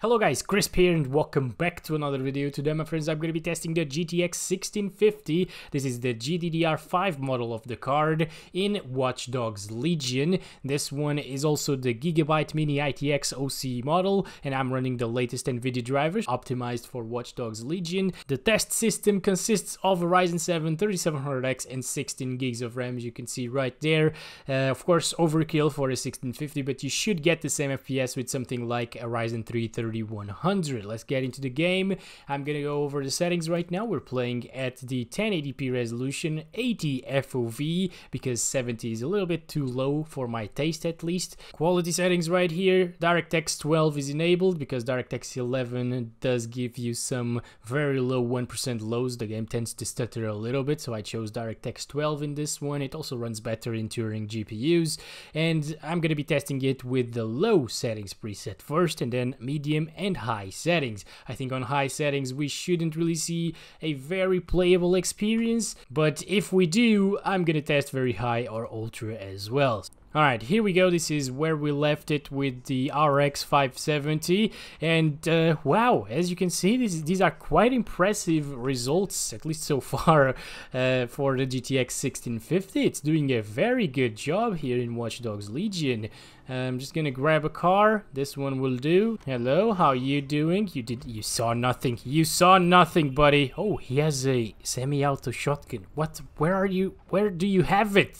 Hello guys, Crisp here and welcome back to another video. Today my friends, I'm going to be testing the GTX 1650. This is the GDDR5 model of the card in Watch Dogs Legion. This one is also the Gigabyte Mini ITX OC model, and I'm running the latest Nvidia drivers optimized for Watch Dogs Legion. The test system consists of a Ryzen 7 3700X and 16 gigs of RAM, as you can see right there. Of course, overkill for a 1650, but you should get the same FPS with something like a Ryzen 3 3100. Let's get into the game. I'm gonna go over the settings right now. We're playing at the 1080p resolution, 80 FOV, because 70 is a little bit too low for my taste at least. Quality settings right here. DirectX 12 is enabled because DirectX 11 does give you some very low 1% lows. The game tends to stutter a little bit, so I chose DirectX 12 in this one. It also runs better in Turing GPUs, and I'm gonna be testing it with the low settings preset first, and then medium and high settings. I think on high settings we shouldn't really see a very playable experience, but if we do, I'm gonna test very high or ultra as well. Alright, here we go. This is where we left it with the RX 570, and wow, as you can see, these are quite impressive results, at least so far, for the GTX 1650. It's doing a very good job here in Watch Dogs Legion. I'm just gonna grab a car. This one will do. Hello, how you doing? You saw nothing. You saw nothing, buddy. Oh, he has a semi-auto shotgun. What? Where are you? Where do you have it?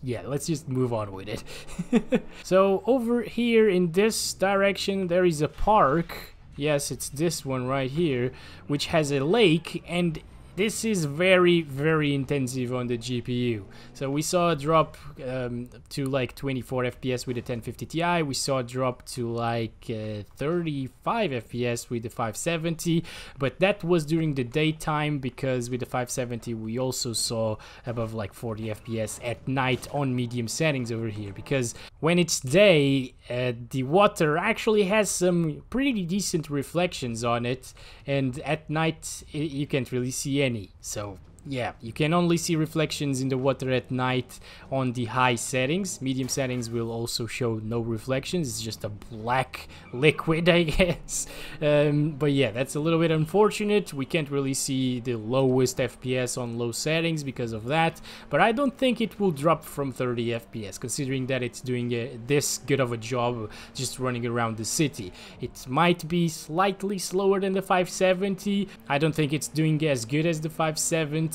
Yeah, let's just move on with it. So over here in this direction, there is a park. Yes, it's this one right here, which has a lake, and this is very, very intensive on the GPU. So we saw a drop to like 24 FPS with the 1050 Ti. We saw a drop to like 35 FPS with the 570. But that was during the daytime, because with the 570 we also saw above like 40 FPS at night on medium settings over here. Because when it's day, the water actually has some pretty decent reflections on it, and at night you can't really see any. So yeah, you can only see reflections in the water at night on the high settings. Medium settings will also show no reflections. It's just a black liquid, I guess. But yeah, that's a little bit unfortunate. We can't really see the lowest FPS on low settings because of that. But I don't think it will drop from 30 FPS, considering that it's doing this good of a job just running around the city. It might be slightly slower than the 570. I don't think it's doing as good as the 570.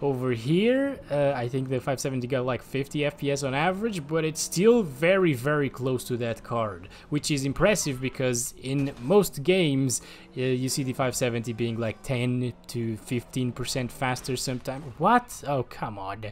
Over here, I think the 570 got like 50 FPS on average, but it's still very, very close to that card, which is impressive because in most games you see the 570 being like 10 to 15% faster sometimes. What? Oh, come on.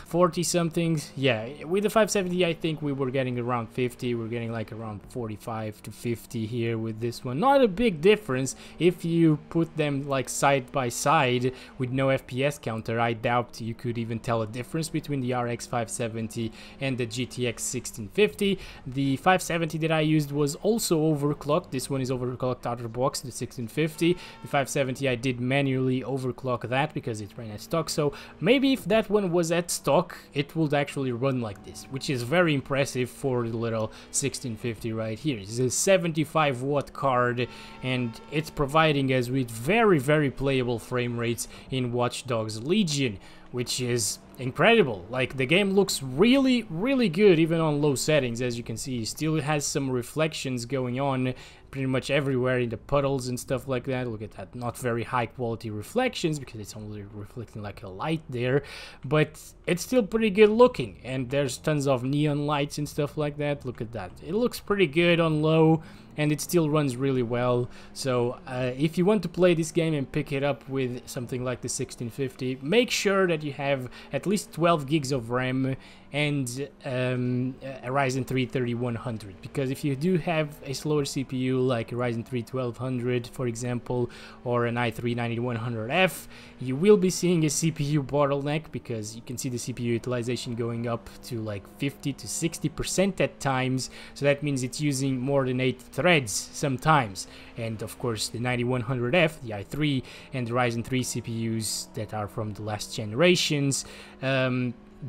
40 something. Yeah, with the 570 I think we were getting around 50. We're getting like around 45 to 50 here with this one. Not a big difference. If you put them like side by side with no FPS counter, I doubt you could even tell a difference between the RX 570 and the GTX 1650. The 570 that I used was also overclocked. This one is overclocked out of the box, the 1650. The 570 I did manually overclock that because it ran at stock. So maybe if that one was at stock, it would actually run like this, which is very impressive for the little 1650 right here. It's a 75 watt card, and it's providing us with very, very playable frame rates in Watch Dogs Legion, which is incredible. Like, the game looks really, really good even on low settings. As you can see, it still has some reflections going on pretty much everywhere in the puddles and stuff like that. Look at that, not very high quality reflections because it's only reflecting like a light there, but it's still pretty good looking, and there's tons of neon lights and stuff like that. Look at that, it looks pretty good on low, and it still runs really well. So if you want to play this game and pick it up with something like the 1650, make sure that you have at least 12 gigs of RAM and a Ryzen 3 3100, because if you do have a slower CPU like a Ryzen 3 1200 for example, or an i3 9100F, you will be seeing a CPU bottleneck, because you can see the CPU utilization going up to like 50 to 60% at times. So that means it's using more than 8 threads sometimes, and of course the 9100F, the i3, and the Ryzen 3 CPUs that are from the last generations,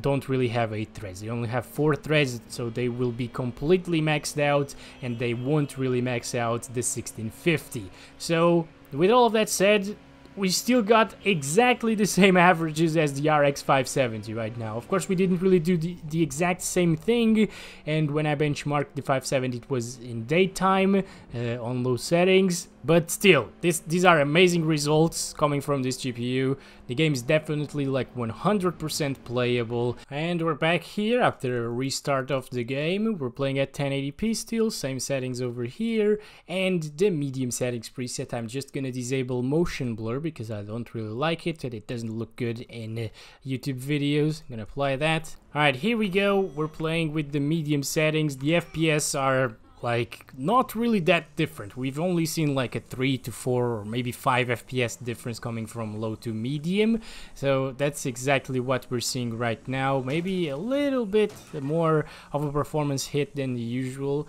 don't really have 8 threads. They only have 4 threads, so they will be completely maxed out, and they won't really max out the 1650. So with all of that said, we still got exactly the same averages as the RX 570 right now. Of course, we didn't really do the exact same thing, and when I benchmarked the 570, it was in daytime on low settings. But still, these are amazing results coming from this GPU. The game is definitely like 100% playable. And we're back here after a restart of the game. We're playing at 1080p still, same settings over here. And the medium settings preset, I'm just gonna disable motion blur because I don't really like it and it doesn't look good in YouTube videos. I'm gonna apply that. Alright, here we go. We're playing with the medium settings. The FPS are like not really that different. We've only seen like a 3 to 4 or maybe 5 FPS difference coming from low to medium, so that's exactly what we're seeing right now. Maybe a little bit more of a performance hit than the usual,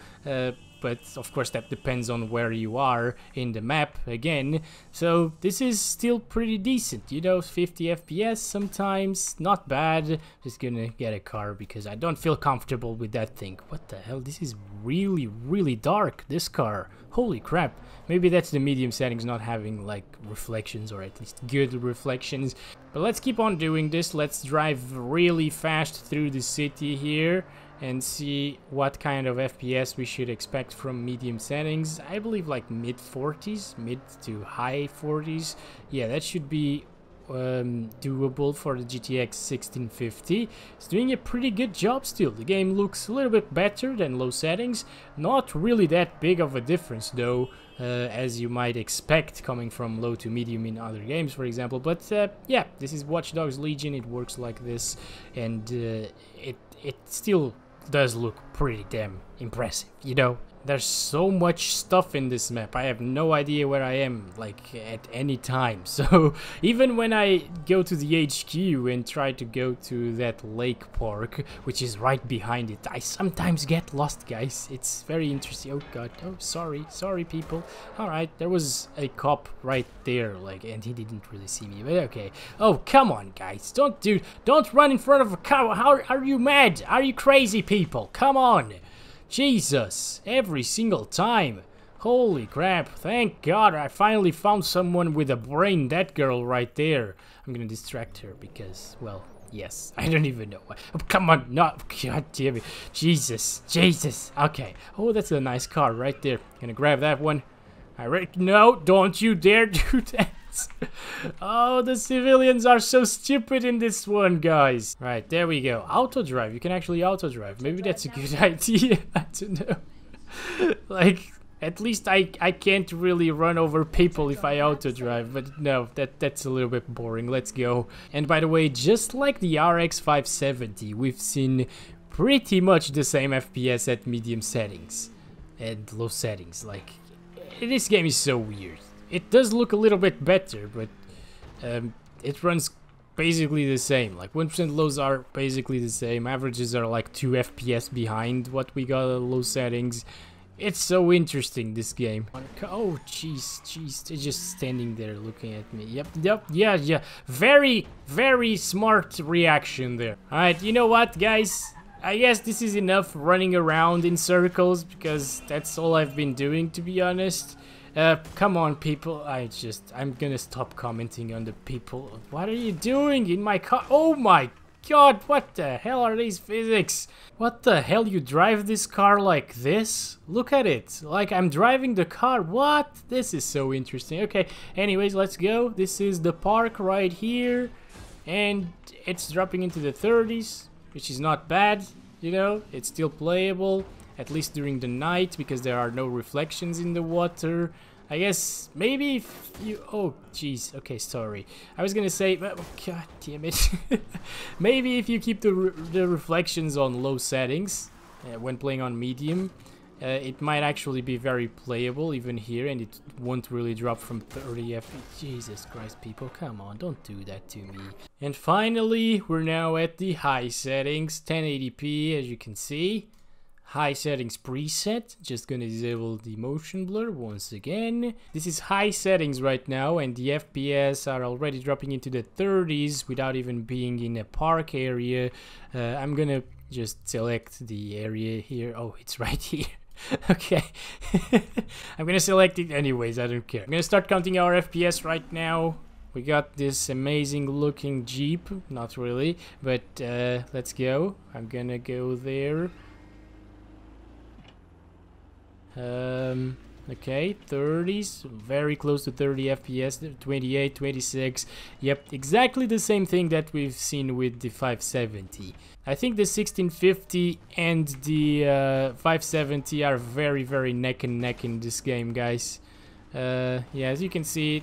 but of course that depends on where you are in the map again. So this is still pretty decent, you know, 50 FPS sometimes, not bad. Just gonna get a car because I don't feel comfortable with that thing. What the hell, this is really dark, this car. Holy crap. Maybe that's the medium settings not having like reflections, or at least good reflections. But let's keep on doing this. Let's drive really fast through the city here and see what kind of FPS we should expect from medium settings. I believe like mid 40s, mid to high 40s. Yeah, that should be doable for the GTX 1650. It's doing a pretty good job still. The game looks a little bit better than low settings. Not really that big of a difference though, as you might expect coming from low to medium in other games, for example. But yeah, this is Watch Dogs Legion. It works like this, and it still does look pretty damn impressive, you know. There's so much stuff in this map. I have no idea where I am, like, at any time. So, even when I go to the HQ and try to go to that lake park, which is right behind it, I sometimes get lost, guys. It's very interesting. Oh, God. Oh, sorry, people. Alright, there was a cop right there, like, and he didn't really see me, but okay. Oh, come on, guys. Don't run in front of a car. How are you mad? Are you crazy, people? Come on. Jesus, every single time. Holy crap, thank God I finally found someone with a brain. That girl right there. I'm gonna distract her because, well, yes, I don't even know why. Oh, come on, no, God damn it. Jesus. Okay, oh, that's a nice car right there. Gonna grab that one. No, don't you dare do that. Oh, the civilians are so stupid in this one, guys. Right, there we go. Auto drive. You can actually auto drive. Maybe that's a good idea. I don't know. Like, at least I can't really run over people if I auto drive. But no, that's a little bit boring. Let's go. And by the way, just like the RX 570, we've seen pretty much the same FPS at medium settings and low settings. Like, this game is so weird. It does look a little bit better, but it runs basically the same. Like 1% lows are basically the same. Averages are like 2 FPS behind what we got at low settings. It's so interesting, this game. Oh, jeez, they're just standing there looking at me. Yep, yeah. Very smart reaction there. Alright, you know what, guys? I guess this is enough running around in circles, because that's all I've been doing, to be honest. Come on, people. I'm gonna stop commenting on the people. What are you doing in my car? Oh my God, what the hell are these physics? What the hell, you drive this car like this? Look at it, like I'm driving the car. What? This is so interesting. Okay, anyways, let's go. This is the park right here, and it's dropping into the 30s, which is not bad, you know. It's still playable, at least during the night, because there are no reflections in the water. I guess maybe if you... Oh, jeez. Okay, sorry. I was gonna say... Oh, God damn it. Maybe if you keep the reflections on low settings when playing on medium, it might actually be very playable even here, and it won't really drop from 30 FPS. Jesus Christ, people, come on, don't do that to me. And finally, we're now at the high settings, 1080p, as you can see. high settings preset. Just gonna disable the motion blur once again. This is high settings right now, and the FPS are already dropping into the 30s without even being in a park area. I'm gonna just select the area here. Oh, it's right here. Okay. I'm gonna select it anyways, I don't care. I'm gonna start counting our FPS right now. We got this amazing looking Jeep, not really, but let's go. I'm gonna go there. Okay, 30s, very close to 30 FPS, 28, 26. Yep, exactly the same thing that we've seen with the 570. I think the 1650 and the 570 are very neck and neck in this game, guys. Yeah, as you can see,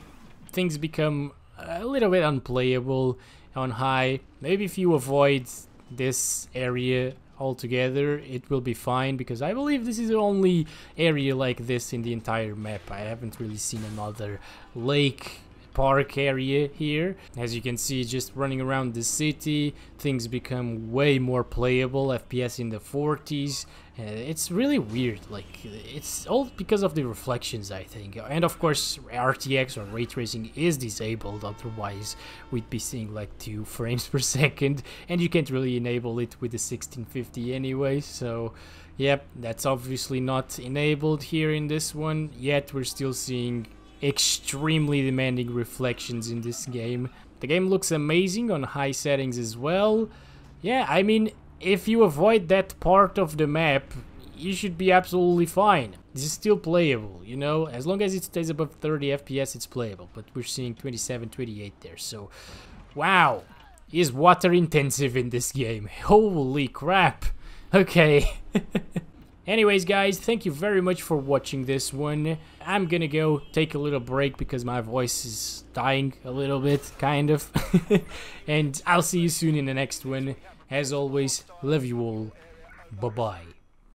things become a little bit unplayable on high. Maybe if you avoid this area altogether, it will be fine, because I believe this is the only area like this in the entire map. I haven't really seen another lake park area here. As you can see, just running around the city, things become way more playable, FPS in the 40s. It's really weird, like, it's all because of the reflections, I think. And of course, RTX or ray tracing is disabled, otherwise we'd be seeing like 2 frames per second, and you can't really enable it with the 1650 anyway. So yep, that's obviously not enabled here in this one, yet we're still seeing extremely demanding reflections in this game. The game looks amazing on high settings as well. Yeah, I mean, if you avoid that part of the map, you should be absolutely fine. This is still playable, you know, as long as it stays above 30 FPS, it's playable, but we're seeing 27, 28 there, so wow, is water intensive in this game. Holy crap. Okay. Anyways, guys, thank you very much for watching this one. I'm gonna go take a little break because my voice is dying a little bit, kind of. And I'll see you soon in the next one. As always, love you all. Bye-bye.